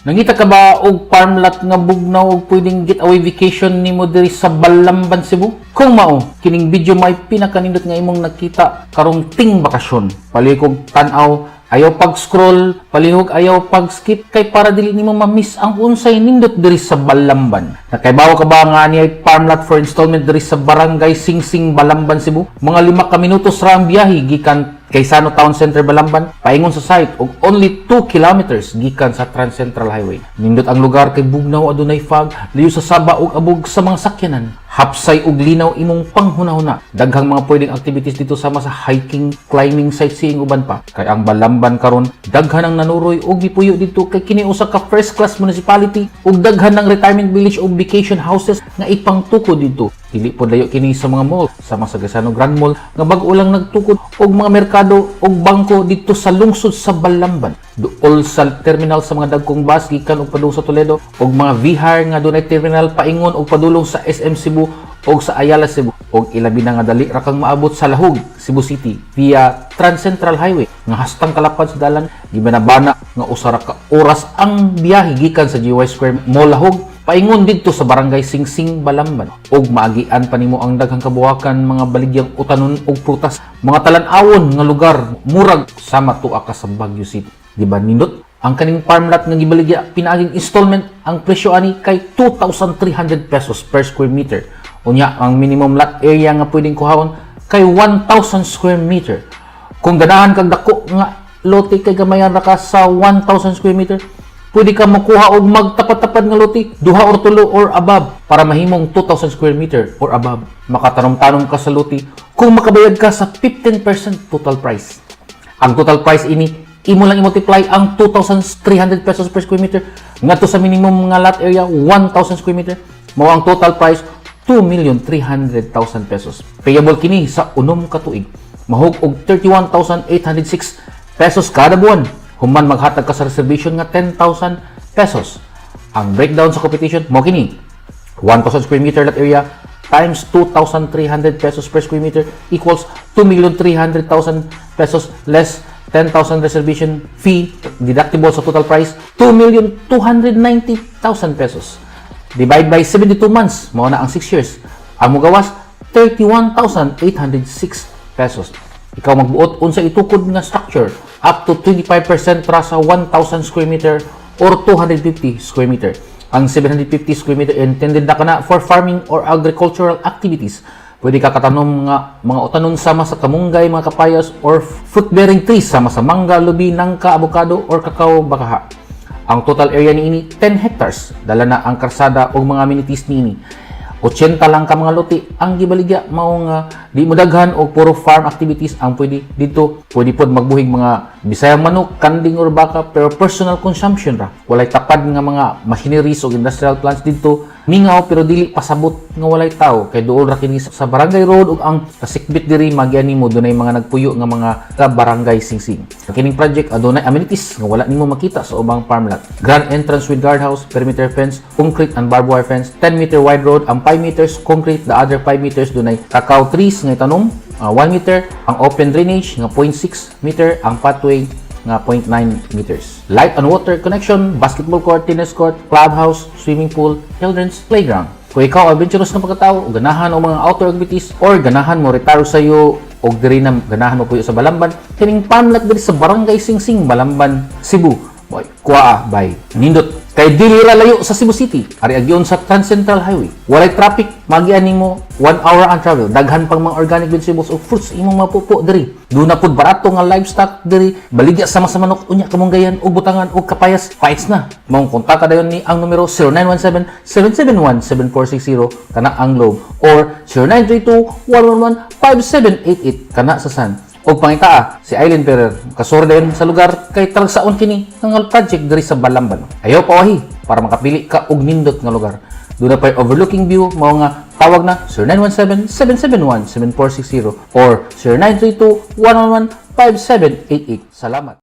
Nangita ka ba og farmlot nga bugnaw og pwedeng getaway vacation nimo diri sa Balamban, Cebu? Kung mao, kining video may pinakanindot nga imong nakita karong ting bakasyon. Palihog tan-aw, ayaw pag-scroll, palihog ayaw pag-skip kay para dili nimo ma-miss ang unsay nindot diri sa Balamban. Nakaibaw ka ba nga niya farmlot for installment diri sa Barangay Singsing, Balamban, Cebu? Mga 5 ka minutos ra ang biyahe gikan Quezano Town Center, Balamban, paingon sa site og only 2 kilometers gikan sa Trans Central Highway. Nindot ang lugar kay bugnaw adunay fog, liyo sa saba ug abog sa mga sakyanan. Hapsay ug linaw imong panghunahuna. Daghang mga pwedeng activities dito sama sa hiking, climbing, sightseeing uban pa. Kay ang Balamban karon daghan ang nanuroy ug gipuyo dito kay kini usa ka first class municipality ug daghan ng retirement village ug vacation houses nga ipangtukod dito. Dili po dayo kini sa mga mall, sama sa Quezano Grand Mall nga bag-o lang nagtukod og mga merkado og bangko dito sa lungsod sa Balamban. Duol sa terminal sa mga dagkong bus gikan og padung sa Toledo og mga VHAR nga dunay terminal paingon og padulong sa SM Cebu og sa Ayala Cebu og ilabi na nga dali ra kang maabot sa Lahog, Cebu City via Trans Central Highway nga hastang kalapad sa dalan gibanabana nga usa ra ka oras ang biyahe gikan sa GY Square Mall Lahog paingon didto sa Barangay Singsing, Balamban og maagian pa nimo ang daghang kabuhakan mga baligyang utanon og prutas, mga talan-awon nga lugar murag sama tuwa ka sa Baguio City. Di ba nindot? Ang kaning farmlot nga gibaligya pinaaging installment ang presyo ani kay 2,300 pesos per square meter. Unya ang minimum lot area nga pwedeng kuhawon kay 1,000 square meter. Kung ganahan kag dako nga lote kay gamayan ra ka sa 1,000 square meter, pwede ka makuha og magtapat-tapat nga lote, 2 or 3 or above para mahimong 2,000 square meter or above. Makatanong-tanong ka sa lote kung makabayad ka sa 15% total price. Ang total price ini imo lang i-multiply ang 2,300 pesos per square meter ngadto sa minimum nga lot area 1,000 square meter mao ang total price 2,300,000 pesos. Payable kini sa unom ka tuig. Mahug og 31,806 pesos kada buwan. Human maghatag ka sa reservation nga 10,000 pesos. Ang breakdown sa competition mo kini 1,000 square meter lot area times 2,300 pesos per square meter equals 2,300,000 pesos less 10,000 reservation fee deductible sa total price 2,290,000 pesos. Divide by 72 months, mao na ang 6 years. Ang mugawas 31,806 pesos. Ikaw magbuot unsa itukod nga structure up to 25% ra sa 1,000 square meter or 250 square meter. Ang 750 square meter intended na kana for farming or agricultural activities. Pwede ka katanom nga mga utanon sama sa kamunggay, mga kapayas or fruit-bearing trees sama sa mangga, lubi, nangka, avocado or kakao bakaha. Ang total area niini 10 hectares. Dala na ang karsada o mga amenities niini. 80 lang ka mga lote ang gibaligya mao nga di mo daghan og puro farm activities ang pwede dito. Pwede pod magbuhig mga bisayang manok, kanding or baka pero personal consumption ra. Walay tapad nga mga machineries o industrial plants dito. Mingaw pero dili pasabot nga walay tao kay duol ra kini sa Barangay Road ug ang kasikbit diri magian nimo dunay mga nagpuyo nga mga Barangay Singsing. Kining project adunay amenities nga wala nimo makita sa ubang farmlot. Grand entrance with guardhouse, perimeter fence, concrete and barbed wire fence, 10 meter wide road, ang 5 meters concrete, the other 5 meters dunay cacao trees nga itanom, 1 meter, ang open drainage nga 0.6 meter, ang pathway nga 0.9 meters. Light and water connection, basketball court, tennis court, clubhouse, swimming pool, children's playground. Kung ikaw adventurous na pagkatao, o ganahan o mga outdoor activities, or ganahan mo retiro sa iyo, o diri na ganahan mo puyo sa Balamban, kining farmlot diri sa Barangay Singsing, Balamban, Cebu. Boy, kuha bay. Nindot kay dili ra layo sa Cebu City. Ari agyon sa Trans Central Highway. Walay traffic, magian nimo 1 hour ang travel. Daghan pang mga organic vegetables o fruits imong mapupo diri. Doon na pud barato nga livestock diri. Baligya sama sa manok, unya kamunggayan ug butangan ug kapayas. Fights na. Mao kontak dayon ni ang numero 0917-771-7460 kana ang Globe or 0932-111-5788 kana sa San. Og pangitaa si Aileen Ferrer kasura din sa lugar kay talagsaon kini nga project diri sa Balamban. Ayaw pawahi para makapili ka og nindot nga lugar. Doon na pa'y overlooking view, mao nga tawag na 0917-771-7460 or 0932-111-5788. Salamat.